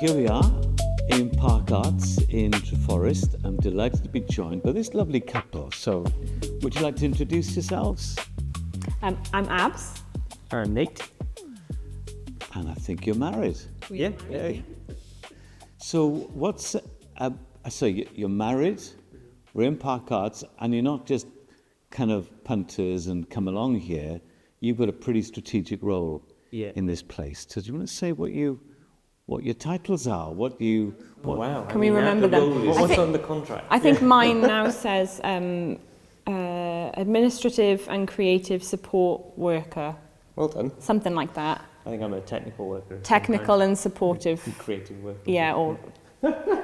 here we are in Parc Arts in Trefforest. I'm delighted to be joined by this lovely couple. So, would you like to introduce yourselves? I'm Abs. I'm Nate. And I think you're married. Yeah. So, so you're married, we're in Parc Arts, and you're not just kind of punters and come along here. You've got a pretty strategic role in this place. So, do you want to say what your titles are? Wow. Can we remember them? What's on the contract? I think mine now says administrative and creative support worker. Well done. Something like that. I think I'm a technical worker. Technical and supportive. Creative worker. Yeah, or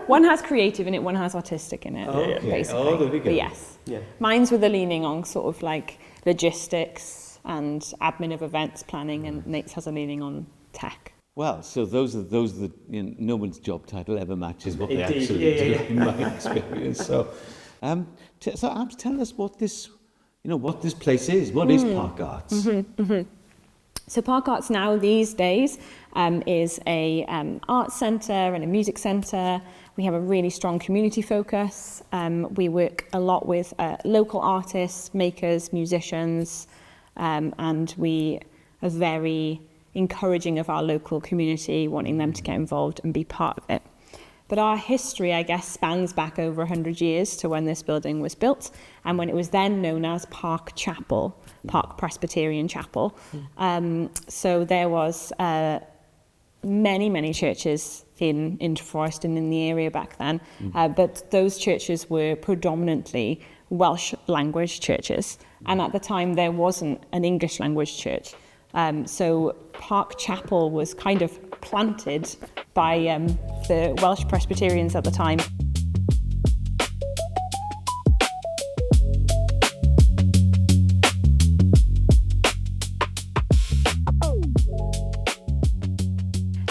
one has creative in it, one has artistic in it, basically. Oh, there we go. But yes. Yeah. Mine's with a leaning on sort of like logistics and admin of events planning, and Nate's has a leaning on tech. Well, so those are no one's job title ever matches what they Indeed. actually do in my experience. So, so Abs, tell us what this place is. What is Parc Arts? So Parc Arts now these days is a arts centre and a music centre. We have a really strong community focus. We work a lot with local artists, makers, musicians, and we are very encouraging of our local community, wanting them to get involved and be part of it. But our history, I guess, spans back over 100 years to when this building was built and when it was then known as Park Chapel, Park Presbyterian Chapel. So there was many churches in Trefforest and in the area back then, but those churches were predominantly Welsh language churches. And at the time, there wasn't an English language church. So Park Chapel was kind of planted by the Welsh Presbyterians at the time.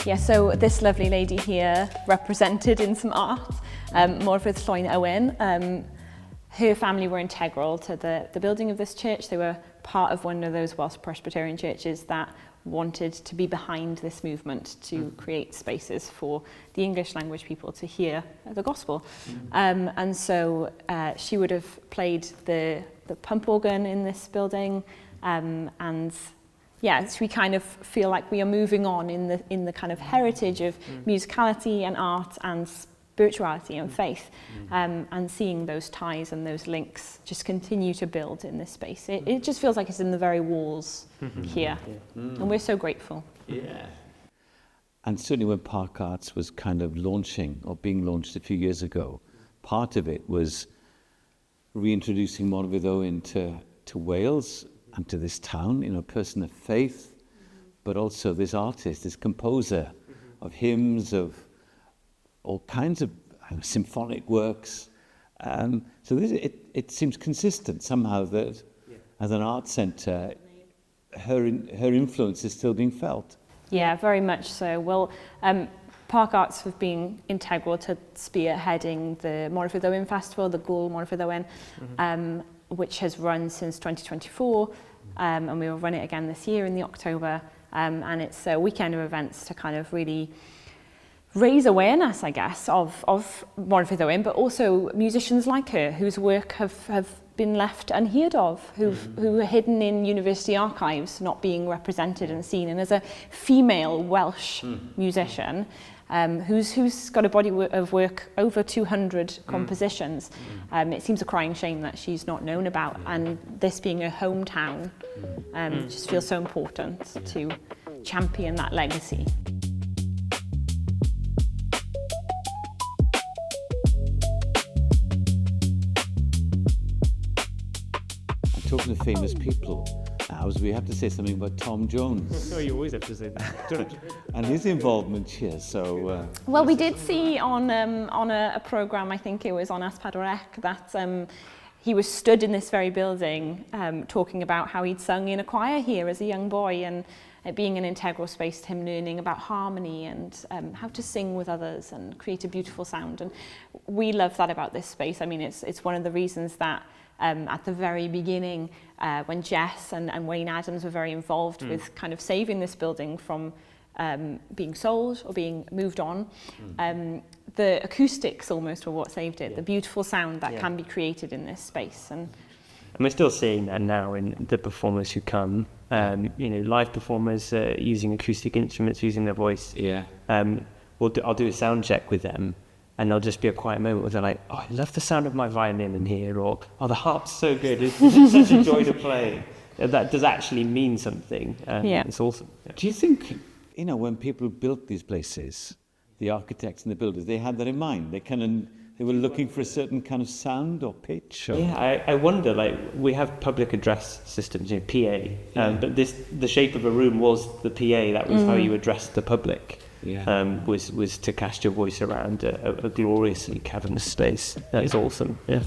Yeah, so this lovely lady here represented in some art, Morfydd Llwyn Owen. Her family were integral to the building of this church. They were part of one of those Welsh Presbyterian churches that wanted to be behind this movement to create spaces for the English language people to hear the gospel. And so she would have played the pump organ in this building. And we kind of feel like we are moving on in the kind of heritage of musicality and art and spirituality and faith, and seeing those ties and those links just continue to build in this space. It just feels like it's in the very walls here, and we're so grateful. Yeah. And certainly when Parc Arts was kind of being launched a few years ago, part of it was reintroducing Morfydd Owen to Wales and to this town, a person of faith, but also this artist, this composer of hymns, of all kinds of symphonic works. So it seems consistent somehow that as an art centre, her influence is still being felt. Yeah, very much so. Well, Parc Arts have been integral to spearheading the Morfydd Owen Festival, the Gŵl Morfydd Owen, which has run since 2024, and we will run it again this year in the October. And it's a weekend of events to kind of really raise awareness, I guess, of Morfydd Owen, but also musicians like her whose work have been left unheard of, who are hidden in university archives, not being represented and seen. And as a female Welsh musician, who's got a body of work over 200 compositions, it seems a crying shame that she's not known about. And this being her hometown, just feels so important to champion that legacy. Talking to famous people, we have to say something about Tom Jones. Oh, you always have to say that, don't you? And his involvement here. So, well, we did see on a programme, I think it was on Aspadorec, that he was stood in this very building talking about how he'd sung in a choir here as a young boy, and it being an integral space to him learning about harmony and how to sing with others and create a beautiful sound. And we love that about this space. I mean, it's one of the reasons that at the very beginning, when Jess and Wayne Adams were very involved with kind of saving this building from being sold or being moved on. The acoustics almost were what saved it, the beautiful sound that can be created in this space. And we're still seeing that now in the performers who come. Live performers using acoustic instruments, using their voice. Yeah. I'll do a sound check with them, and there'll just be a quiet moment where they're like, "Oh, I love the sound of my violin in here," or "Oh, the harp's so good. It's such a joy to play." That does actually mean something. It's awesome. Yeah. Do you think, when people built these places, the architects and the builders, they had that in mind? They were looking for a certain kind of sound or pitch? Or... Yeah, I wonder, we have public address systems, PA, but the shape of a room was the PA. That was how you addressed the public. Yeah. Was to cast your voice around a gloriously cavernous space. That is awesome. Yeah.